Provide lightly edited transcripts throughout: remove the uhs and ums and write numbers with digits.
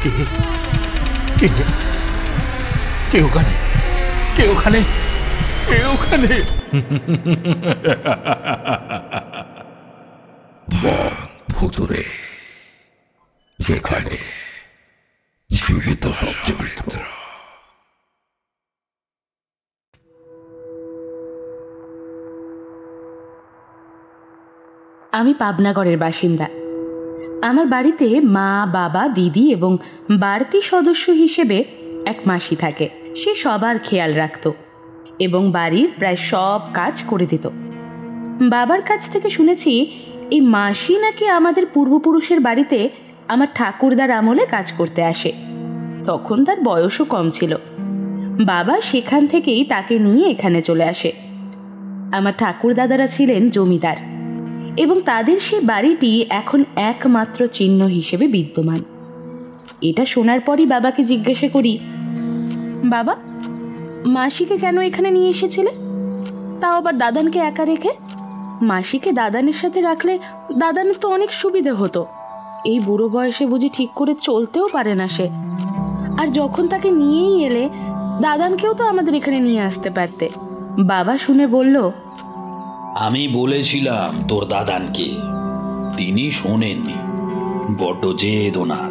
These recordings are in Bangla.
কে কে কে ওখানে? কে ওখানে? কে ওখানে? ভুতুরে, যেখানে জীবিত সব চরিত্র। আমি পাবনাগড়ের বাসিন্দা। আমার বাড়িতে মা, বাবা, দিদি এবং বাড়তি সদস্য হিসেবে এক মাসি থাকে। সে সবার খেয়াল রাখত এবং বাড়ির প্রায় সব কাজ করে দিত। বাবার কাছ থেকে শুনেছি এই মাসি নাকি আমাদের পূর্বপুরুষের বাড়িতে আমার ঠাকুরদার আমলে কাজ করতে আসে। তখন তার বয়সও কম ছিল। বাবা সেখান থেকেই তাকে নিয়ে এখানে চলে আসে। আমার ঠাকুরদাদারা ছিলেন জমিদার এবং তাদের সেই বাড়িটি এখন একমাত্র চিহ্ন হিসেবে বিদ্যমান। এটা শোনার পরই বাবাকে জিজ্ঞাসা করি, বাবা, মাসিকে কেন এখানে নিয়ে এসেছিলে? তাও আবার দাদানকে একা রেখে? মাসিকে দাদানের সাথে রাখলে দাদানের তো অনেক সুবিধে হতো। এই বুড়ো বয়সে বুঝি ঠিক করে চলতেও পারে না সে। আর যখন তাকে নিয়েই এলে দাদানকেও তো আমাদের এখানে নিয়ে আসতে পারতে। বাবা শুনে বলল, আমি বলেছিলাম তোর দাদানকে, তিনি শোনেননি, বড্ড জেদ ওনার,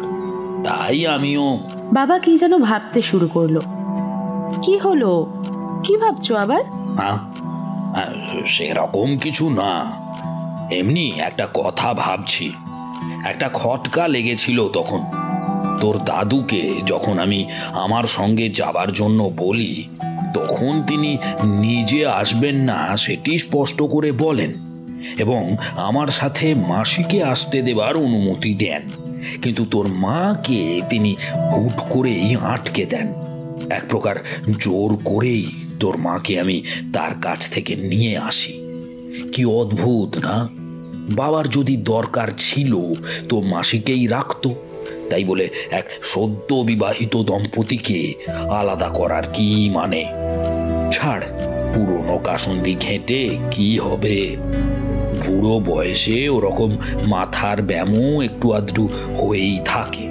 তাই আমিও। বাবা কি যেন ভাবতে শুরু করলো। কি হলো? কি ভাবছো আবার? সেরকম কিছু না, এমনি একটা কথা ভাবছি। একটা খটকা লেগেছিল তখন তোর দাদুকে, যখন আমি আমার সঙ্গে যাবার জন্য বলি, তখন তিনি নিজে আসবেন না সেটি স্পষ্ট করে বলেন এবং আমার সাথে মাসিকে আসতে দেবার অনুমতি দেন, কিন্তু তোর মাকে তিনি হুট করেই আটকে দেন। এক প্রকার জোর করেই তোর মাকে আমি তার কাছ থেকে নিয়ে আসি। কি অদ্ভুত না? বাবার যদি দরকার ছিল তো মাসিকেই রাখতো, তাই বলে এক সদ্য বিবাহিত দম্পতিকে আলাদা করার কি মানে? ছাড়, পুরনো কাসন্দি ঘেঁটে কি হবে? বুড়ো বয়সে ওরকম মাথার ব্যামো একটু আধটু হয়েই থাকে।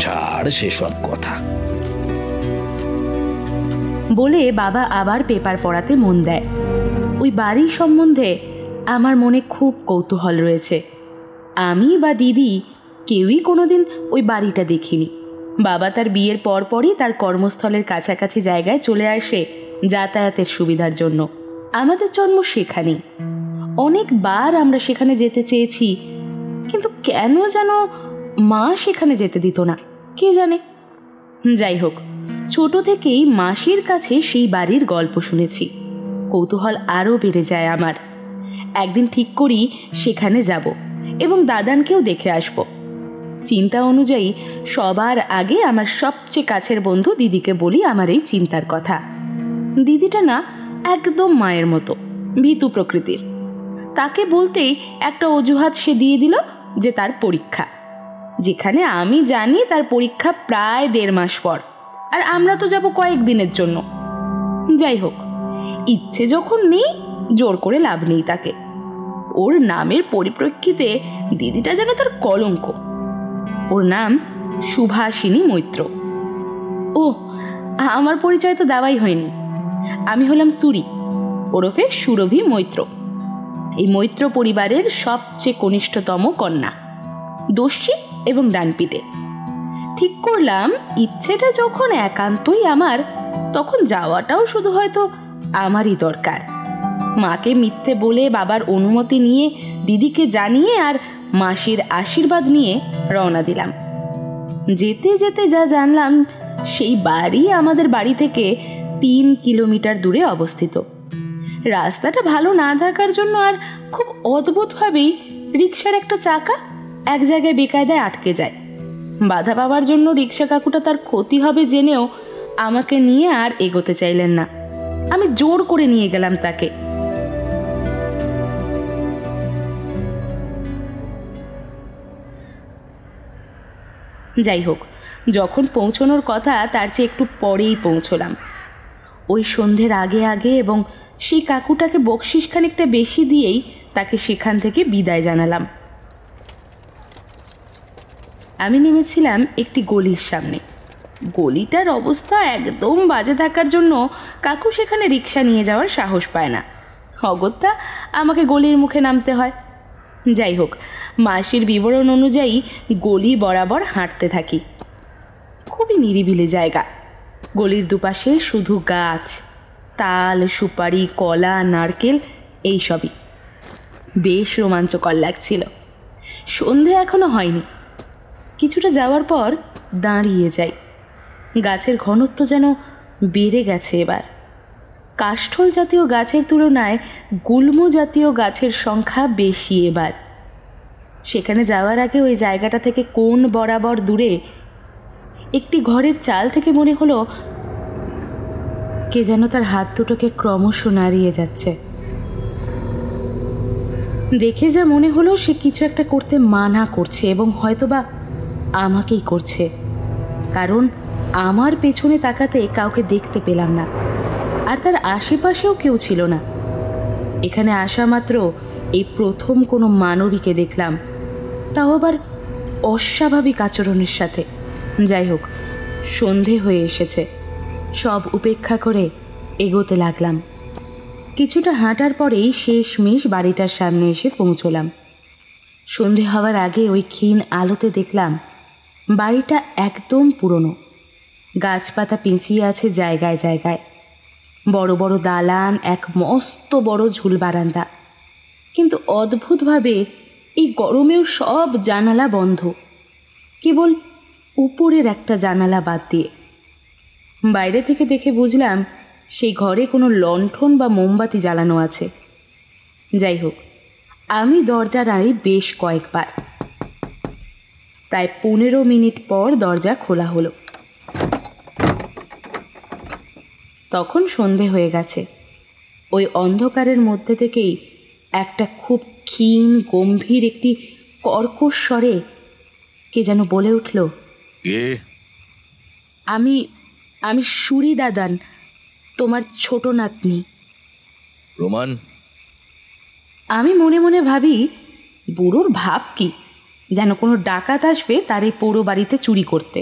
ছাড় সেসব কথা। বলে বাবা আবার পেপার পড়াতে মন দেয়। ওই বাড়ি সম্বন্ধে আমার মনে খুব কৌতূহল রয়েছে। আমি বা দিদি কেউই কোনোদিন ওই বাড়িটা দেখিনি। বাবা তার বিয়ের পরপরই তার কর্মস্থলের কাছাকাছি জায়গায় চলে আসে যাতায়াতের সুবিধার জন্য। আমাদের জন্ম সেখানেই। অনেকবার আমরা সেখানে যেতে চেয়েছি, কিন্তু কেন যেন মা সেখানে যেতে দিত না, কে জানে। যাই হোক, ছোট থেকেই মাসির কাছে সেই বাড়ির গল্প শুনেছি। কৌতূহল আরও বেড়ে যায় আমার। একদিন ঠিক করি সেখানে যাব এবং দাদানকেও দেখে আসব। চিন্তা অনুযায়ী সবার আগে আমার সবচেয়ে কাছের বন্ধু দিদিকে বলি আমার এই চিন্তার কথা। দিদিটা না একদম মায়ের মতো, ভীতু প্রকৃতির। তাকে বলতেই একটা অজুহাত সে দিয়ে দিল যে তার পরীক্ষা, যেখানে আমি জানি তার পরীক্ষা প্রায় 1.5 মাস পর, আর আমরা তো যাব কয়েকদিনের জন্য। যাই হোক, ইচ্ছে যখন নেই জোর করে লাভ নেই তাকে। ওর নামের পরিপ্রেক্ষিতে দিদিটা যেন তার কলঙ্ক। ওর নাম সুভাষিনী মৈত্র। ও, আমার পরিচয় তো দেওয়াই হয়নি। আমি হলাম সুরি, ওরফে সুরভি মৈত্র। এই মৈত্র পরিবারের সবচেয়ে কনিষ্ঠতম কন্যা, দস্যি এবং ডানপিটে। ঠিক করলাম ইচ্ছেটা যখন একান্তই আমার, তখন যাওয়াটাও শুধু হয়তো আমারই দরকার। মাকে মিথ্যে বলে বাবার অনুমতি নিয়ে দিদিকে জানিয়ে আর মাসির আশীর্বাদ নিয়ে রওনা দিলাম। যেতে যেতে যা জানলাম, সেই বাড়ি আমাদের বাড়ি থেকে 3 কিলোমিটার দূরে অবস্থিত। রাস্তাটা ভালো না থাকার জন্য আর খুব অদ্ভুতভাবেই রিক্সার একটা চাকা এক জায়গায় বেকায়দায় আটকে যায়। বাধা পাওয়ার জন্য রিক্সা কাকুটা তার ক্ষতি হবে জেনেও আমাকে নিয়ে আর এগোতে চাইলেন না। আমি জোর করে নিয়ে গেলাম তাকে। যাই হোক, যখন পৌঁছানোর কথা তার চেয়ে একটু পরেই পৌঁছলাম। ওই সন্ধ্যের আগে আগে এবং সেই কাকুটাকে বকশিস খানিকটা বেশি দিয়েই তাকে সেখান থেকে বিদায় জানালাম। আমি নেমেছিলাম একটি গলির সামনে। গলিটার অবস্থা একদম বাজে থাকার জন্য কাকু সেখানে রিক্সা নিয়ে যাওয়ার সাহস পায় না। অগত্যা আমাকে গলির মুখে নামতে হয়। যাই হোক, মাসির বিবরণ অনুযায়ী গলি বরাবর হাঁটতে থাকি। খুবই নিরিবিলি জায়গা। গলির দুপাশে শুধু গাছ, তাল, সুপারি, কলা, নারকেল, এইসবই। বেশ রোমাঞ্চকর লাগছিল। সন্ধে এখনো হয়নি। কিছুটা যাওয়ার পর দাঁড়িয়ে যাই। গাছের ঘনত্ব যেন বেড়ে গেছে এবার। কাষ্ঠল জাতীয় গাছের তুলনায় গুল্ম জাতীয় গাছের সংখ্যা বেশি এবার। সেখানে যাওয়ার আগে ওই জায়গাটা থেকে কোন বরাবর দূরে একটি ঘরের চাল থেকে মনে হলো কে যেন তার হাত দুটোকে ক্রমশ নাড়িয়ে যাচ্ছে। দেখে যা মনে হলো সে কিছু একটা করতে মানা করছে, এবং হয়তোবা আমাকেই করছে, কারণ আমার পেছনে তাকাতে কাউকে দেখতে পেলাম না, আর তার আশেপাশেও কেউ ছিল না। এখানে আসা মাত্র এই প্রথম কোনো মানবীকে দেখলাম, তাও আবার অস্বাভাবিক আচরণের সাথে। যাই হোক, সন্ধে হয়ে এসেছে। সব উপেক্ষা করে এগোতে লাগলাম। কিছুটা হাঁটার পরেই শেষমেশ বাড়িটার সামনে এসে পৌঁছলাম। সন্ধে হওয়ার আগে ওই ক্ষীণ আলোতে দেখলাম বাড়িটা একদম পুরনো। গাছপাতা পেঁচিয়ে আছে জায়গায় জায়গায়। বড় বড় দালান, এক মস্ত বড় ঝুল বারান্দা। কিন্তু অদ্ভুতভাবে এই গরমেও সব জানালা বন্ধ, কেবল উপরের একটা জানালা বাদ দিয়ে। বাইরে থেকে দেখে বুঝলাম সেই ঘরে কোনো লণ্ঠন বা মোমবাতি জ্বালানো আছে। যাই হোক, আমি দরজা নাড়ি বেশ কয়েকবার। প্রায় 15 মিনিট পর দরজা খোলা হলো। তখন সন্ধে হয়ে গেছে। ওই অন্ধকারের মধ্যে থেকেই একটা খুব ক্ষীণ গম্ভীর একটি কর্কশ স্বরে কে যেন বলে উঠল, আমি আমি সুরি দাদান, তোমার ছোট নাতনি। রোমান? আমি মনে মনে ভাবি, বুড়োর ভাব কি, যেন কোনো ডাকাত আসবে তার এই পোড়ো বাড়িতে চুরি করতে।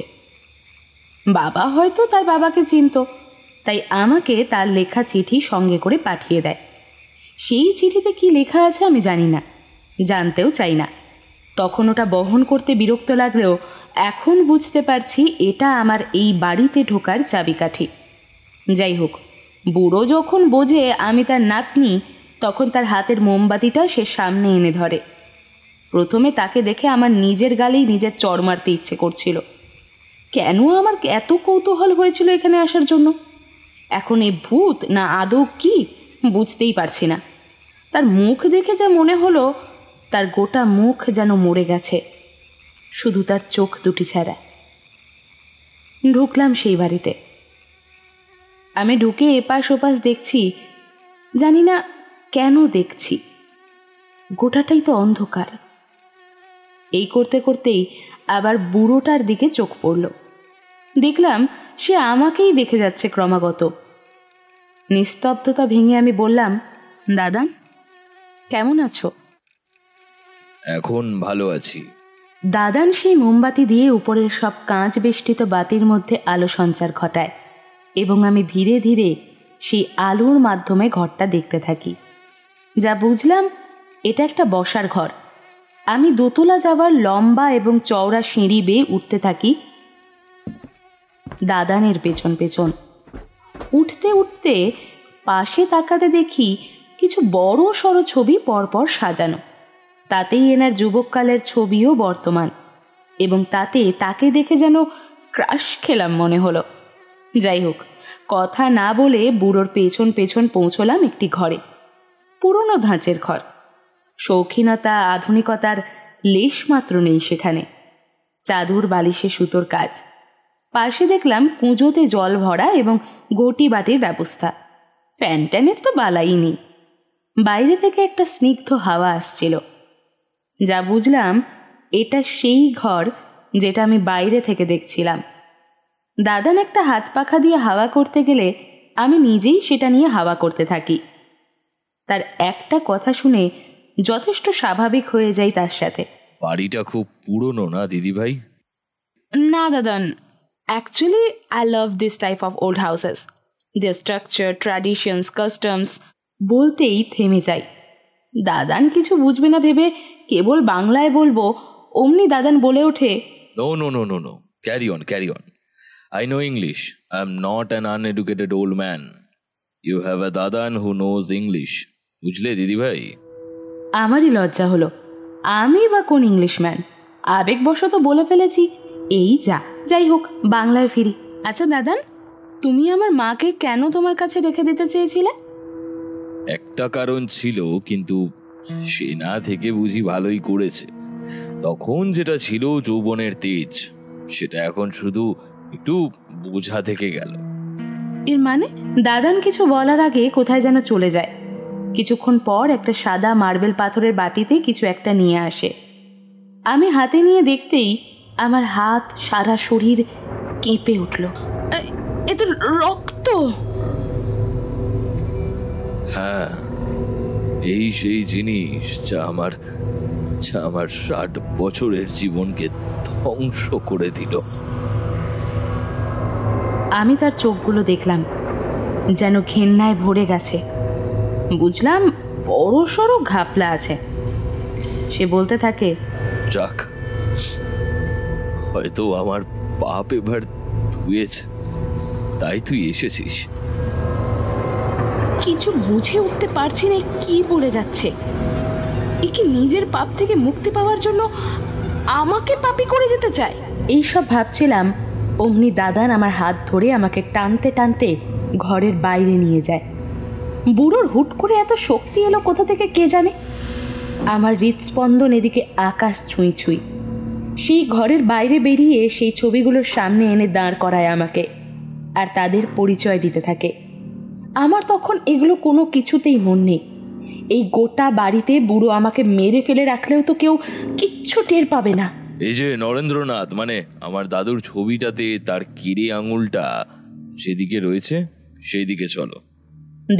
বাবা হয়তো তার বাবাকে চিনত, তাই আমাকে তার লেখা চিঠি সঙ্গে করে পাঠিয়ে দেয়। সেই চিঠিতে কি লেখা আছে আমি জানি না, জানতেও চাই না। তখন ওটা বহন করতে বিরক্ত লাগলেও এখন বুঝতে পারছি এটা আমার এই বাড়িতে ঢোকার চাবিকাঠি। যাই হোক, বুড়ো যখন বোঝে আমি তার নাতনি, তখন তার হাতের মোমবাতিটা সে সামনে এনে ধরে। প্রথমে তাকে দেখে আমার নিজের গালেই নিজের চড় মারতে ইচ্ছে করছিল। কেন আমার এত কৌতূহল হয়েছিল এখানে আসার জন্য? এখন এ ভূত না আদৌ কি বুঝতেই পারছি না। তার মুখ দেখে যা মনে হলো, তার গোটা মুখ যেন মরে গেছে, শুধু তার চোখ দুটি ছাড়া। ঢুকলাম সেই বাড়িতে। আমি ঢুকে এপাশ ওপাশ দেখছি, জানি না কেন দেখছি। গোটাটাই তো অন্ধকার। এই করতে করতেই আবার বুড়োটার দিকে চোখ পড়ল। দেখলাম সে আমাকেই দেখে যাচ্ছে ক্রমাগত। নিস্তব্ধতা ভেঙে আমি বললাম, দাদান, কেমন আছো? এখন ভালো আছি। দাদান সেই মোমবাতি দিয়ে উপরের সব কাঁচ বেষ্টিত বাতির মধ্যে আলো সঞ্চার ঘটায়, এবং আমি ধীরে ধীরে সেই আলোর মাধ্যমে ঘরটা দেখতে থাকি। যা বুঝলাম, এটা একটা বসার ঘর। আমি দোতলা যাওয়ার লম্বা এবং চওড়া সিঁড়ি বেয়ে উঠতে থাকি দাদানের পেছন পেছন। উঠতে উঠতে পাশে তাকাতে দেখি কিছু বড় সড়ো ছবি পরপর সাজানো। তাতেই এনার যুবককালের ছবিও বর্তমান, এবং তাতে তাকে দেখে যেন ক্রাশ খেলাম মনে হলো। যাই হোক, কথা না বলে বুড়োর পেছন পেছন পৌঁছলাম একটি ঘরে। পুরনো ধাঁচের ঘর। শৌখিনতা আধুনিকতার লেশমাত্র নেই সেখানে। চাদর বালিশে সুতোর কাজ। পাশে দেখলাম কুঁজোতে জল ভরা এবং গটি বাটির ব্যবস্থা। ফ্যান ট্যানের তো বালাই নেই। বাইরে থেকে একটা স্নিগ্ধ হাওয়া আসছিল। যা বুঝলাম, এটা সেই ঘর যেটা আমি বাইরে থেকে দেখছিলাম। দাদান একটা হাত পাখা দিয়ে হাওয়া করতে গেলে আমি নিজেই সেটা নিয়ে হাওয়া করতে থাকি। তার একটা কথা শুনে যথেষ্ট স্বাভাবিক হয়ে যাই তার সাথে। বাড়িটা খুব পুরনো না দিদিভাই? না দাদান, actually I love this type of old houses. The structure, traditions, customs বলতেই থেমে যাই। দাদান কিছু বুঝবে না ভেবে কেবল বাংলায় বলবো, অমনি দাদান বলে ওঠে, No, no, no, no, no. Carry on, carry on. I know English. I'm not an uneducated old man. You have a dadan who knows English. বুঝলে দিদি ভাই? আমারই লজ্জা হলো। আমি বা কোন ইংলিশম্যান, আবেগবশত বলে ফেলেছি। এই যাই হোক, বাংলায় ফিরি। আচ্ছা দাদান, তুমি আমার মাকে কেন তোমার কাছে রেখে দিতে চেয়েছিলে? একটা কারণ ছিল, কিন্তু সে না থেকে বুঝি ভালোই করেছে। তখন যেটা ছিল যৌবনের তেজ, সেটা এখন শুধু একটু বোঝা থেকে গেল। এর মানে? দাদান কিছু বলার আগে কোথায় যেন চলে যায়। কিছুক্ষণ পর একটা সাদা মার্বেল পাথরের বাটিতে কিছু একটা নিয়ে আসে। আমি হাতে নিয়ে দেখতেই আমার হাত, সারা শরীর কেঁপে উঠল। এ তো রক্ত! হ্যাঁ, এই সেই জিনিস যা আমার 60 বছরের জীবনকে ধ্বংস করে দিল। আমি তার চোখগুলো দেখলাম, যেন ঘেন্নায় ভরে গেছে। বুঝলাম বড় সড়ো ঘাপলা আছে। সে বলতে থাকে, যাক, হয়তো আমার পাপ এবার ধুয়েছে, তাই তুই এসেছিস। কিছু বুঝে উঠতে পারছি না কি বলে যাচ্ছে। এ কি নিজের পাপ থেকে মুক্তি পাওয়ার জন্য আমাকে পাপী করে যেতে চায়? এইসব ভাবছিলাম, অমনি দাদান আমার হাত ধরে আমাকে টানতে টানতে ঘরের বাইরে নিয়ে যায়। বুড়োর হুট করে এত শক্তি এলো কোথা থেকে কে জানে। আমার হৃদস্পন্দন এদিকে আকাশ ছুঁই ছুঁই। সেই ঘরের বাইরে বেরিয়ে সেই ছবিগুলোর সামনে এনে দাঁড় করায় আমাকে, আর তাদের পরিচয় দিতে থাকে। আমার তখন এগুলো কোনো কিছুতেই মন নেই। এই গোটা বাড়িতে বুড়ো আমাকে মেরে ফেলে রাখলেও তো কেউ কিচ্ছু টের পাবে না। এই যে নরেন্দ্রনাথ, মানে আমার দাদুর ছবিটাতে তার কিরে আঙুলটা যেদিকে রয়েছে সেই দিকে চলো।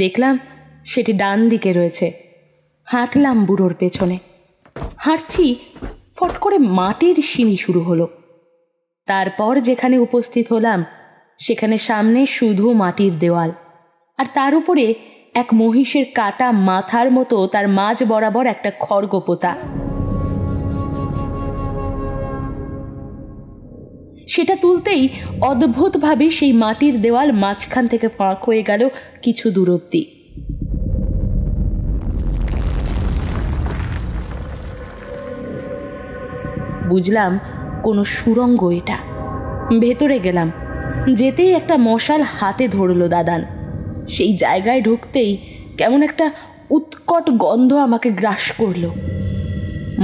দেখলাম সেটি ডান দিকে রয়েছে। হাঁটলাম বুড়োর পেছনে। হাঁটছি, ফট করে মাটির সিঁড়ি শুরু হলো। তারপর যেখানে উপস্থিত হলাম সেখানে সামনে শুধু মাটির দেওয়াল, আর তার উপরে এক মহিষের কাটা মাথার মতো তার মাঝ বরাবর একটা খড়গ পোতা। সেটা তুলতেই অদ্ভুতভাবে সেই মাটির দেওয়াল মাঝখান থেকে ফাঁক হয়ে গেল কিছু দূর অবধি। বুঝলাম কোনো সুড়ঙ্গ এটা। ভেতরে গেলাম, যেতেই একটা মশাল হাতে ধরল দাদান। সেই জায়গায় ঢুকতেই কেমন একটা উৎকট গন্ধ আমাকে গ্রাস করল।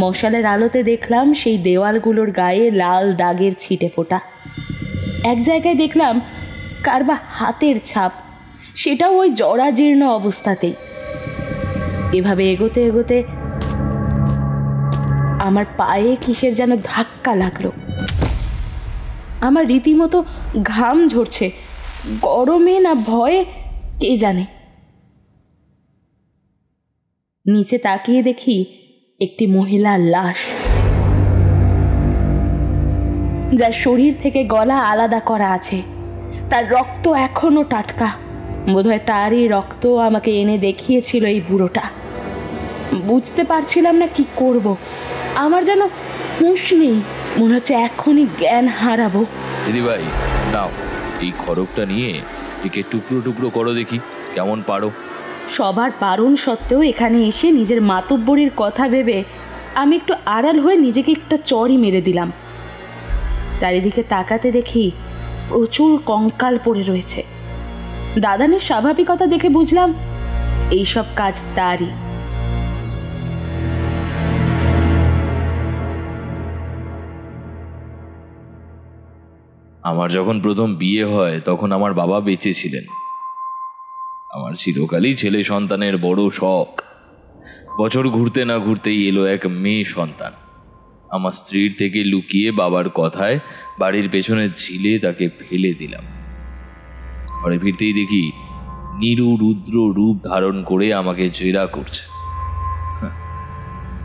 মশালের আলোতে দেখলাম সেই দেওয়ালগুলোর গায়ে লাল দাগের ছিটে ফোটা। এক জায়গায় দেখলাম কারবা হাতের ছাপ, সেটাও ওই জরাজীর্ণ অবস্থাতেই। এভাবে এগোতে এগোতে আমার পায়ে কিসের যেন ধাক্কা লাগলো। আমার রীতিমতো ঘাম ঝরছে, গরমে না ভয়ে কে জানে। নিচে তাকিয়ে দেখি একটি মহিলার লাশ, যার শরীর থেকে গলা আলাদা করা আছে। তার রক্ত এখনো টাটকা। বোধহয় তারই রক্ত আমাকে এনে দেখিয়েছিল এই বুড়োটা। বুঝতে পারছিলাম না কি করব। আমার যেন হুঁশ নেই, মনে হচ্ছে এখনই জ্ঞান হারাবো। দিদিভাই, নাও এই খড়গটা নিয়ে একে টুকরো টুকরো করো, দেখি কেমন পারো। সবার বারণ সত্ত্বেও এখানে এসে নিজের মাতব্বরির কথা ভেবে আমি একটু আড়াল হয়ে নিজেকে একটা চড়ই মেরে দিলাম। চারিদিকে তাকাতে দেখি প্রচুর কঙ্কাল পড়ে রয়েছে। দাদানের স্বাভাবিকতা দেখে বুঝলাম এইসব কাজ তারই। আমার যখন প্রথম বিয়ে হয় তখন আমার বাবা বেঁচে ছিলেন। আমার চিরকালই ছেলে সন্তানের বড় শখ। বছর ঘুরতে না ঘুরতেই এলো এক মেয়ে সন্তান। আমার স্ত্রীর থেকে লুকিয়ে বাবার কথায় বাড়ির পেছনের ঝিলে তাকে ফেলে দিলাম। ঘরে ফিরতেই দেখি নিরু রুদ্র রূপ ধারণ করে আমাকে জেরা করছে।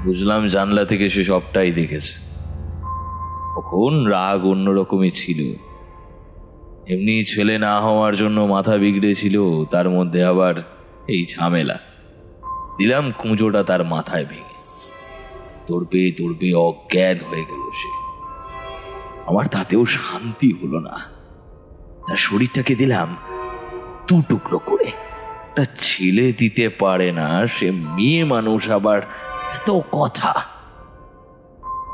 বুঝলাম জানলা থেকে সে সবটাই দেখেছে। তখন রাগ অন্যরকমই ছিল। এমনি ছেলে না হওয়ার জন্য মাথা বিগড়েছিল, তার মধ্যে আবার এই ঝামেলা। দিলাম কুঁজোটা তার মাথায় ভেঙে। তড়পে তড়পে অজ্ঞান হয়ে গেল সে। আমার তাতেও শান্তি হলো না। তার শরীরটাকে দিলাম 2 টুকরো করে। একটা ছেলে দিতে পারে না, সে মেয়ে মানুষ, আবার এত কথা।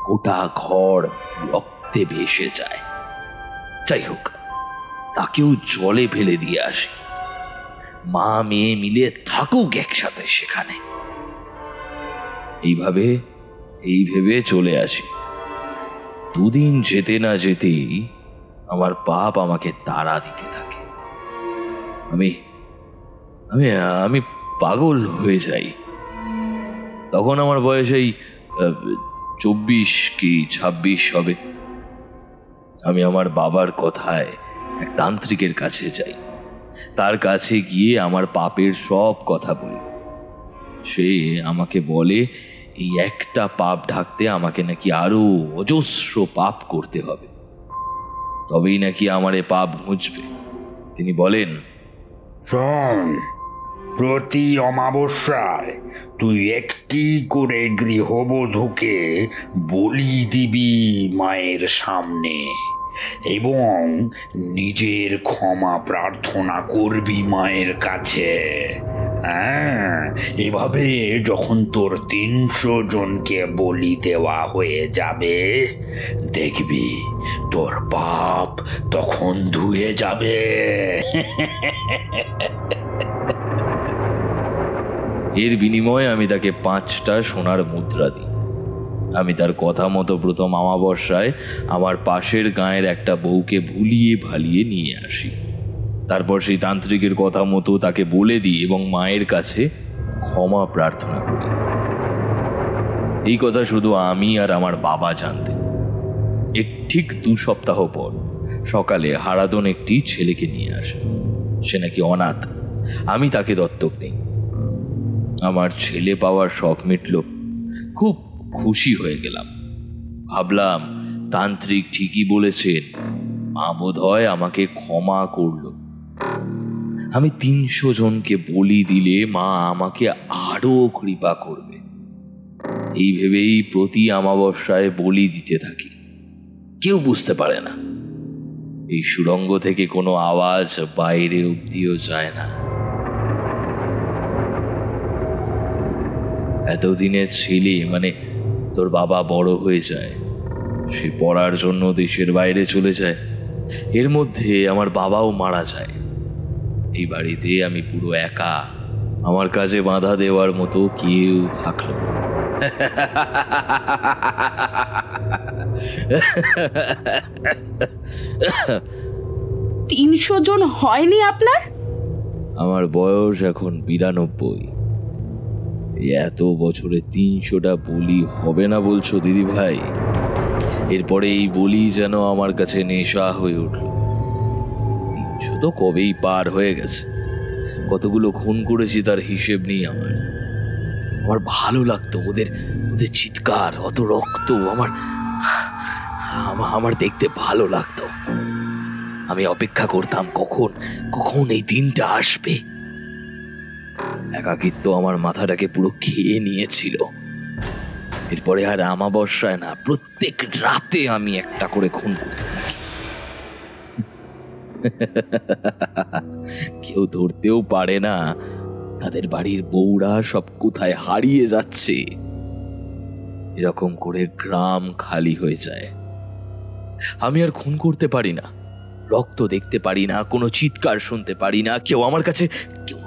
গোটা ঘর রক্তে ভেসে যায়। যাই হোক, তাকেও জলে ফেলে দিয়ে আসি। মা মেয়ে মিলে থাকুক একসাথে সেখানে। এই ভেবে চলে আসি। 2 দিন যেতে না যেতেই আমার বাপ আমাকে তাড়া দিতে থাকে। আমি আমি আমি পাগল হয়ে যাই। তখন আমার বয়স এই 24 কি 26 হবে। আমি আমার বাবার কথায় এক তান্ত্রিকের কাছে যাই। তার কাছে গিয়ে আমার পাপের সব কথা বলি। সে আমাকে বলে এই একটা পাপ ঢাকতে আমাকে নাকি আরো অজস্র পাপ করতে হবে, তবেই নাকি আমার এ পাপ মুছবে। তিনি বলেন, শোন, প্রতি অমাবস্যায় তুই একটি করে গৃহবধূকে বলি দিবি মায়ের সামনে, এবং নিজের ক্ষমা প্রার্থনা করবি মায়ের কাছে। এভাবে যখন তোর 300 জনকে বলি দেওয়া হয়ে যাবে, দেখবি তোর পাপ তখন ধুয়ে যাবে। এর বিনিময়ে আমি তাকে 5টা সোনার মুদ্রা দিই। আমি তার কথা মতো প্রথম অমাবস্যায় আমার পাশের গাঁয়ের একটা বউকে ভুলিয়ে ভালিয়ে নিয়ে আসি। তারপর সেই তান্ত্রিকের কথা মতো তাকে বলে দিই এবং মায়ের কাছে ক্ষমা প্রার্থনা করি। এই কথা শুধু আমি আর আমার বাবা জানতেন। এর ঠিক 2 সপ্তাহ পর সকালে হারাদন একটি ছেলেকে নিয়ে আসে। সে নাকি অনাথ। আমি তাকে দত্তক নিই। আমার ছেলে পাওয়ার শখ মিটল। খুব খুশি হয়ে গেলাম। ভাবলাম তান্ত্রিক ঠিকই বলেছেন, মা বোধ হয় আমাকে ক্ষমা করল। আমি 300 জনকে বলি দিলে মা আমাকে আরো কৃপা করবে। এই ভেবেই প্রতি অমাবস্যায় বলি দিতে থাকি। কেউ বুঝতে পারে না। এই সুড়ঙ্গ থেকে কোনো আওয়াজ বাইরে অব্দিও যায় না। এতদিনের ছেলে, মানে তোর বাবা বড় হয়ে যায়। সে পড়ার জন্য দেশের বাইরে চলে যায়। এর মধ্যে আমার বাবাও মারা যায়। এই বাড়িতে আমি পুরো একা। আমার কাজে বাধা দেওয়ার মতো কেউ থাকলো না। 300 জন হয়নি আপনার? আমার বয়স এখন 92। এত বছরে 300টা বলি হবে না বলছো দিদি ভাই? এরপরে এই বলি যেন আমার কাছে নেশা হয়ে উঠল। 300 তো কবেই পার হয়ে গেছে। কতগুলো খুন করেছি তার হিসেব নেই আমার। ভালো লাগতো ওদের চিৎকার, অত রক্ত আমার দেখতে ভালো লাগতো। আমি অপেক্ষা করতাম কখন এই দিনটা আসবে। একাকিত্ব আমার মাথাটাকে পুরো খেয়ে নিয়েছিল। এরপরে আর অমাবস্যায় না, প্রত্যেক রাতে আমি একটা করে খুন করতে থাকি। কেউ ধরতেও পারে না তাদের বাড়ির বউরা সব কোথায় হারিয়ে যাচ্ছে। এরকম করে গ্রাম খালি হয়ে যায়। আমি আর খুন করতে পারি না, রক্ত দেখতে পারি না, কোনো চিৎকার শুনতে পারি না। কেউ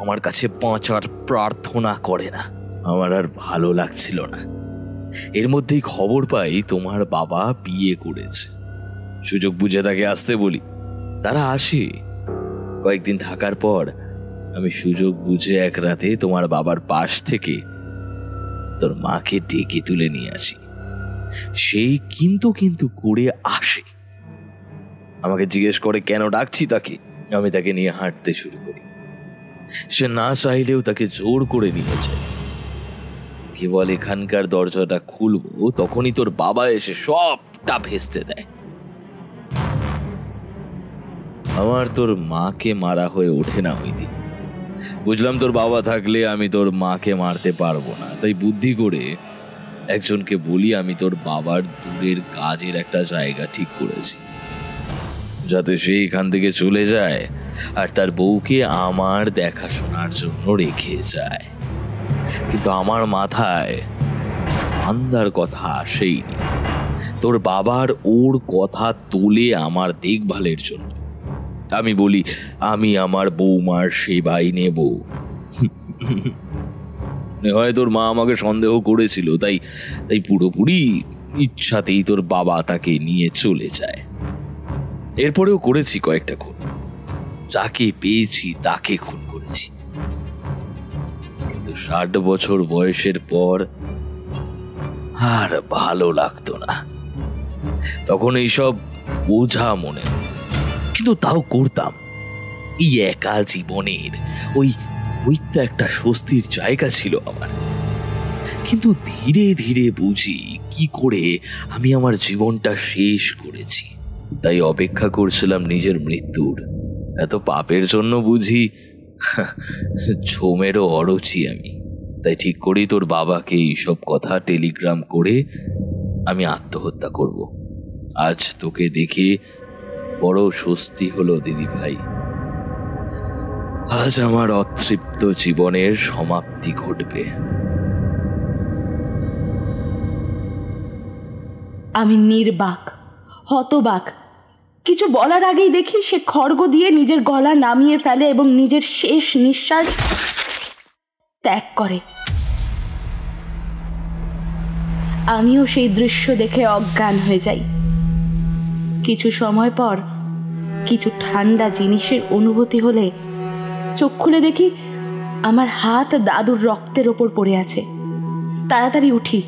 আমার কাছে বাঁচার প্রার্থনা করে না। আমার আর ভালো লাগছিল না। এর মধ্যেই খবর পাই তোমার বাবা বিয়ে করেছে। সুযোগ বুঝে তাকে আসতে বলি। তারা আসে। কয়েকদিন থাকার পর আমি সুযোগ বুঝে এক রাতে তোমার বাবার পাশ থেকে তোর মাকে ডেকে তুলে নিয়ে আসি। সেই কিন্তু করে আসে। আমাকে জিজ্ঞেস করে কেন ডাকছি তাকে। আমি তাকে নিয়ে হাঁটতে শুরু করি। সে না চাইলেও তাকে জোর করে নিয়ে যায়। কেবল এখানকার দরজাটা খুলবো, তখনই তোর বাবা এসে সবটা ভেস্তে দেয়। আমার তোর মাকে মারা হয়ে ওঠে না ওই দিন। বুঝলাম তোর বাবা থাকলে আমি তোর মাকে মারতে পারবো না, তাই বুদ্ধি করে একজনকে বলি আমি তোর বাবার দূরের কাজের একটা জায়গা ঠিক করেছি, যাতে সে এখান থেকে চলে যায় আর তার বউকে আমার দেখাশোনার জন্য রেখে যায়। কিন্তু আমার মাথায় আন্দার কথা আসেইনি। তোর বাবার ওর কথা তোলে আমার দেখভালের জন্য। আমি বলি আমি আমার বৌমার সেবাই নেব। হয় তোর মা আমাকে সন্দেহ করেছিল, তাই পুরোপুরি ইচ্ছাতেই তোর বাবা তাকে নিয়ে চলে যায়। এরপরেও করেছি কয়েকটা খুন, যাকে পেয়েছি তাকে খুন করেছি। কিন্তু 60 বছর বয়সের পর আর ভালো লাগতো না। তখন এইসব বোঝা মনে হতো, কিন্তু তাও করতাম। এই একা জীবনের ওই তো একটা স্বস্তির জায়গা ছিল আমার। কিন্তু ধীরে ধীরে বুঝি কি করে আমি আমার জীবনটা শেষ করেছি। তাই অপেক্ষা করছিলাম নিজের মৃত্যুর। এত পাপের জন্য বুঝি ঝোমেরও অরুচি আমি। তাই ঠিক করি তোর বাবাকে এইসব কথা টেলিগ্রাম করে আমি আত্মহত্যা করব। আজ তোকে দেখে বড় স্বস্তি হলো দিদি ভাই। আজ আমার অতৃপ্ত জীবনের সমাপ্তি ঘটবে। আমি নির্বাক, হতবাক। কিছু বলার আগেই দেখি সে খড়গ দিয়ে নিজের গলা নামিয়ে ফেলে এবং নিজের শেষ নিঃশ্বাস ত্যাগ করে। আমিও সেই দৃশ্য দেখে অজ্ঞান হয়ে যাই। কিছু সময় পর কিছু ঠান্ডা জিনিসের অনুভূতি হলে চোখ খুলে দেখি আমার হাত দাদুর রক্তের ওপর পড়ে আছে। তাড়াতাড়ি উঠি,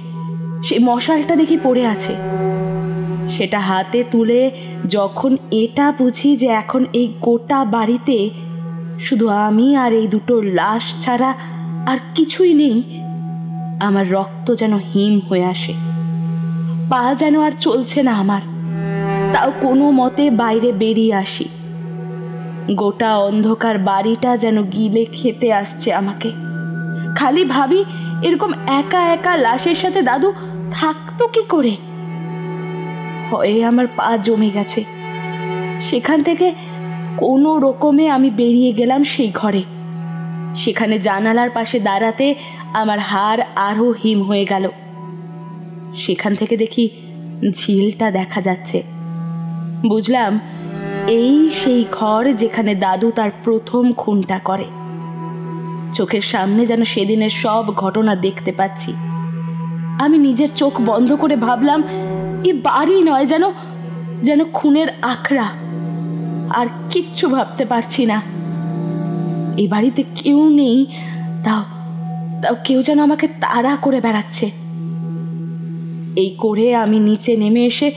সেই মশালটা দেখি পড়ে আছে। সেটা হাতে তুলে যখন এটা বুঝি যে এখন এই গোটা বাড়িতে শুধু আমি আর এই দুটো লাশ ছাড়া আর কিছুই নেই, আমার রক্ত যেন হিম হয়ে আসে। পা যেন আর চলছে না আমার। তাও কোনো মতে বাইরে বেরিয়ে আসি। গোটা অন্ধকার বাড়িটা যেন গিলে খেতে আসছে আমাকে। খালি ভাবি এরকম একা একা লাশের সাথে দাদু থাকতো কি করে। ভয়ে আমার পা জমে গেছে। সেখান থেকে কোনো রকমে আমি বেরিয়ে গেলাম সেই ঘরে। সেখানে জানালার পাশে দাঁড়াতে আমার হাড় আরও হিম হয়ে গেল। সেখান থেকে দেখি ঝিলটা দেখা যাচ্ছে। বুঝলাম এই সেই ঘর যেখানে দাদু তার প্রথম খুনটা করে। চোখের সামনে যেন সেদিনের সব ঘটনা দেখতে পাচ্ছি। আমি নিজের চোখ বন্ধ করে ভাবলাম এ বাড়ি নয়, যেন খুনের আখড়া। আর কিচ্ছু ভাবতে পারছি না। এই বাড়িতে কেউ নেই, তাও কেউ যেন আমাকে তাড়া করে বেড়াচ্ছে। এই করে আমি নিচে নেমে এসে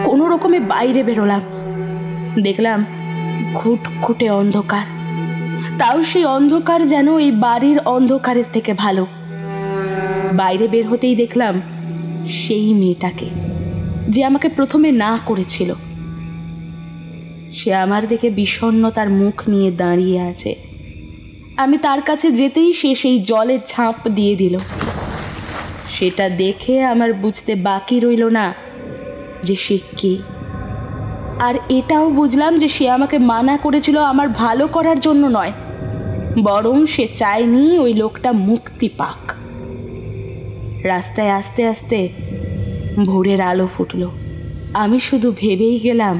কোনো রকমে বাইরে বেরোলাম। দেখলাম ঘুটঘুটে অন্ধকার। তাও সেই অন্ধকার যেন এই বাড়ির অন্ধকারের থেকে ভালো। বাইরে বের হতেই দেখলাম সেই মেয়েটাকে, যে আমাকে প্রথমে না করেছিল। সে আমার দিকে বিষণ্ণতার মুখ নিয়ে দাঁড়িয়ে আছে। আমি তার কাছে যেতেই সে সেই জলে ঝাঁপ দিয়ে দিল। সেটা দেখে আমার বুঝতে বাকি রইল না যে সে কে। আর এটাও বুঝলাম যে সে আমাকে মানা করেছিল আমার ভালো করার জন্য নয়, বরং সে চায়নি ওই লোকটা মুক্তি পাক। রাস্তায় আস্তে আস্তে ভোরের আলো ফুটল। আমি শুধু ভেবেই গেলাম,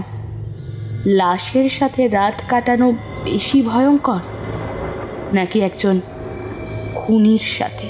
লাশের সাথে রাত কাটানো বেশি ভয়ঙ্কর নাকি একজন খুনির সাথে।